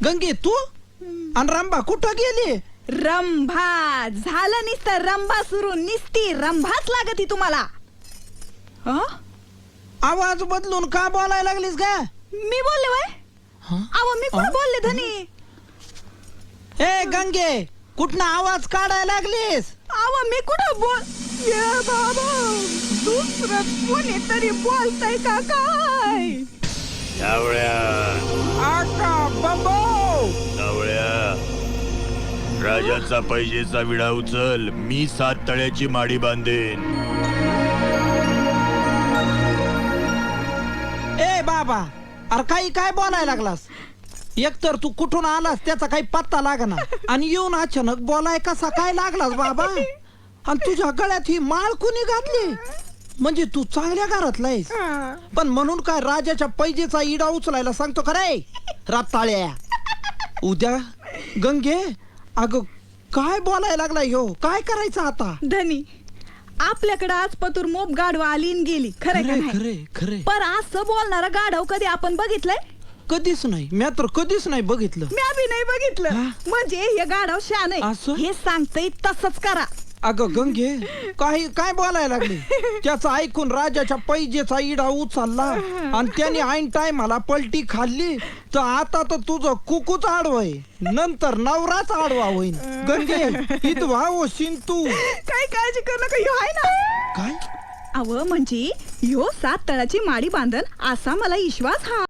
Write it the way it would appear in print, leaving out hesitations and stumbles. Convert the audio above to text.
गंगे तू आणि रंभा कुठं गेली? रंभा झालं नुसतं रंभा सुरू निसती रंभाच लागती तुम्हाला. आवाज बदलून का बोलायला लागलीस का? मी बोलले वय अव मी पण बोलले धनी. ए गंगे कुठनं आवाज काढायला लागलीस? अव मी कुठं बोल ये बाबा दुसरं कोणीतरी बोलताय का काय? आका बाबो जावळ्या राजाचा पैजेचा विडा उचल, मी 7 तळ्याची माडी बांधेन. ए बाबा अरे काही काय बोलायला लागलास? एकतर तू कुठून आलास त्याचा काही पत्ता लागना आणि येऊन अचानक बोलाय कसा काय लागलास बाबा? आणि तुझ्या गळ्यात ही माळ कुणी घातली? म्हणजे तू चांगल्या घरातला आहेस पण म्हणून काय राजाच्या पैजेचा इडा उचलायला सांगतो खरे राताळ्या? उद्या गंगे अगं काय बोलायला लागलाय ह्यो? काय करायचं आता? धनी आपल्याकडे आज पतूर मोप गाढवा आली न गेली खरं का नाही? खरे खरे पर असं बोलणारा गाढव कधी आपण बघितलंय? कधीच नाही. मी तर कधीच नाही बघितलं. मी अभि नाही बघितलं. म्हणजे हे गाढव शान असं? हे सांगतय तसंच करा. अगं गंगे काही काय बोलायला लागले? त्याचं ऐकून राजाच्या पैजेचा इडा उचलला आणि त्याने ऐन टायमाला पलटी खाल्ली तर आता तर तुझं कुकूच आडवय नंतर नवराच आडवा होईन. गंगे इथवा होशील तू. काय काळजी करू नका ह्यो आहे ना. काय अव म्हणजे ह्यो 7 तळाची माडी बांधन असा मला विश्वास हा.